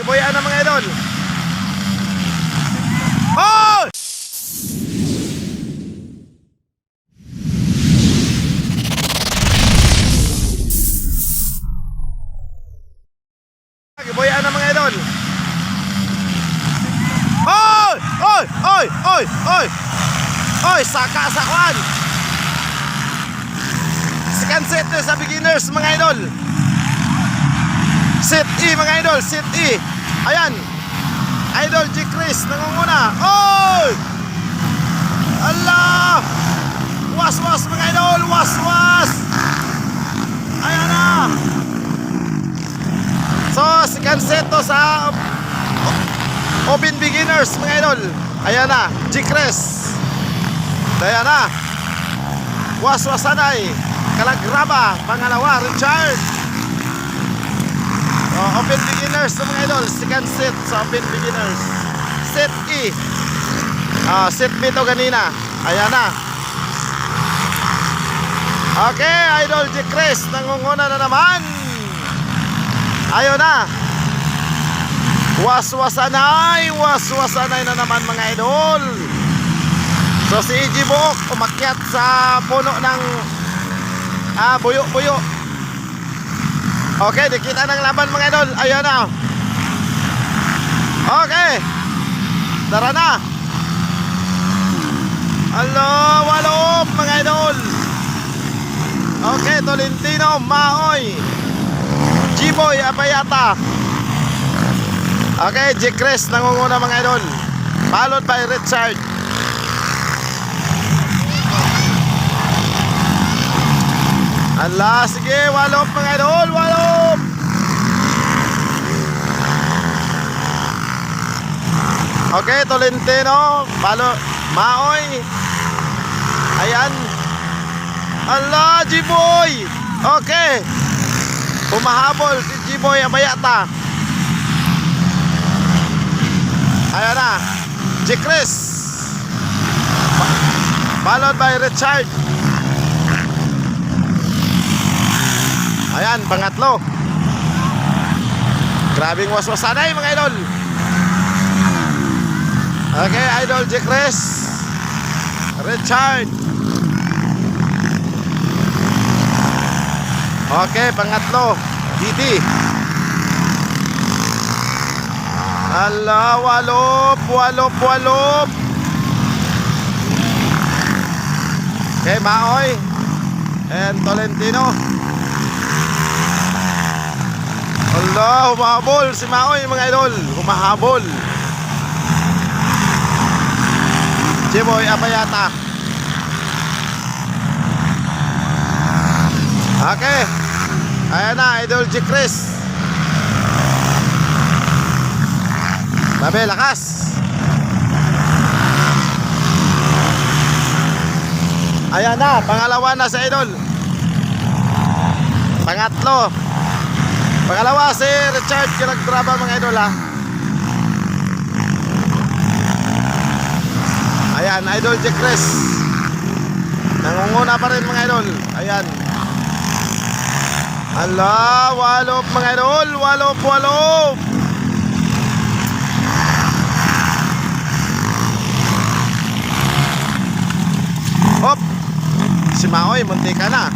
Giboyan na mga idol. Oh! Giboyan na mga idol. Oy! Oy! Oy! Oy! Oy! Oy! Saka sa kwan. Second set na sa beginners mga idol. Set E mga idol, set E. Ayan. Idol G. Chris nangunguna. Oy! Allah! Was-was mga idol, was-was. Ayan na. So, second set to sa open beginners mga idol. Ayan na, G. Chris. Ayan na. Was-wasanay. Kalagraba, pangalawa, Richard. Open beginners mga idol, second set sa open beginners. Set E. Set B to kanina. Ayan na. Okay, Idol G. Chris nangunguna na naman. Ayun na. Was-wasanay na naman mga idol. So si EG Buok umakyat sa puno ng buyo-buyo. Okay, nakita ng laban mga idol. Ayan na. Okay. Tara na. Hello, walop mga idol. Okay, Tolentino, Maoy, G-Boy, Abayata. Okay, G. Chris nangunguna mga idol. Followed by Richard. Allah, sige, walop mga idol, walop. Okay, Tolentino, Maoy. Ayan. Allah, G-Boy. Okay. Humahabol si G-Boy Abayata. Ayan na, G. Chris. Followed by Richard. Ayan, pangatlo. Grabing waswasanay mga idol. Okay, Idol G. Chris, Richard. Okay, pangatlo, Didi. Allah, walop. Okay, Maoy and Tolentino. Allah, humahabol si Maoy mga idol. Humahabol. G-Boy Abayata. Okay. Ayan na, Idol G. Chris. Babe, lakas. Ayan na, pangalawa na sa idol. Pangatlo. Pangalawa si Richard Kinagdraba mga idol ha. Ayan, Idol G. Chris nangunguna pa rin mga idol. Ayan. Allah, walop mga idol, walop. Hop. Si Maoy, munti ka na.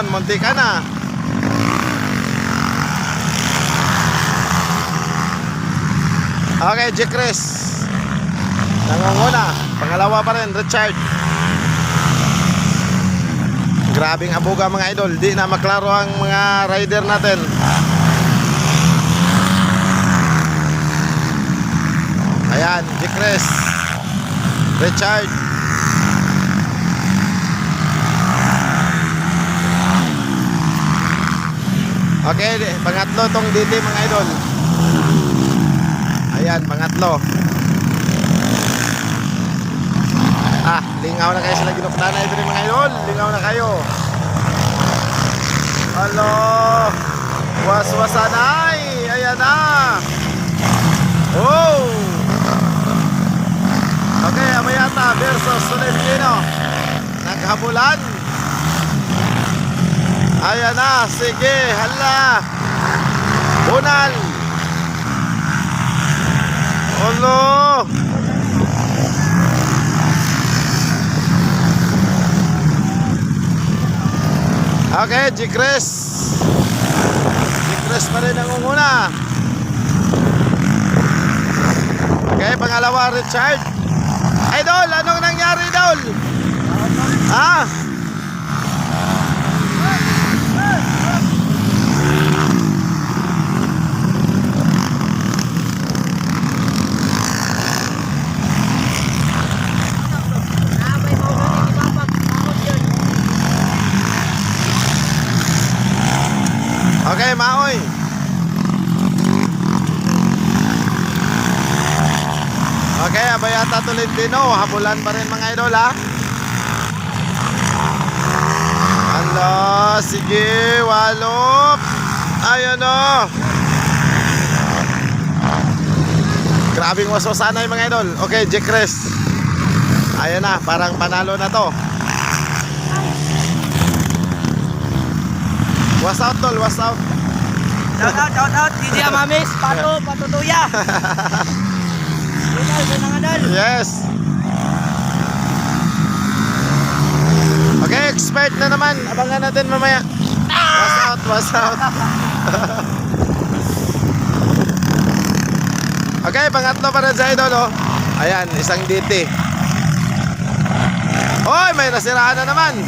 Munti ka na. Okay, G. Chris nangunguna. Pangalawa pa rin, Richard. Grabing abuga mga idol. Di na maklaro ang mga rider natin. Ayan, G. Chris, Richard. Okay, pangatlo tong DT mga idol. Ayan, pangatlo. Lingaw na kayo sila ginukdana ito mga idol. Lingaw na kayo. Hello, waswasanay. Ayan na. Oh. Okay, Abayata versus Tolentino. Naghabulan. Ayan na, sige, hala. Bunal. Olo. Okay, G-Chris. G-Chris pa rin ang umuna. Okay, pangalawa, Richard. Idol, anong nangyari, Idol? Ha? Okay, Maoy. Okay, Abayata Tolentino. Habulan pa rin mga idol, ha? Alo, sige, walop. Ayun o. Grabing waswasanay mga idol. Okay, G-Chris. Ayun na, parang panalo na to. Was out, tol, was out. Shout out, DJ Amamis, Pato Tuya. Yes. Okay, expert na naman. Abangan natin mamaya. Was out, was out. Okay, pangatlo pa rin sa idol, oh. Ayan, isang DT. Oy, may nasiraan na naman.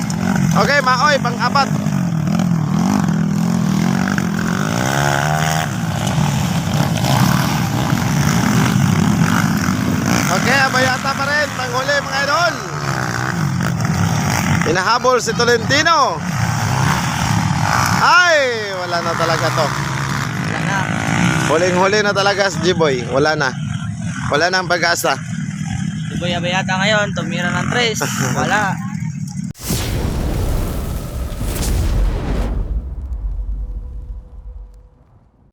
Okay, Maoy, pang-apat. Okay, Abayata pa rin. Panghuli mga idol. Hinahabol si Tolentino. Ay, wala na talaga to. Wala na. Huling-huli na talaga si G-Boy. Wala na. Wala na ang pag-asa. Si Boy Abayata ngayon, tumira ng 3. Wala.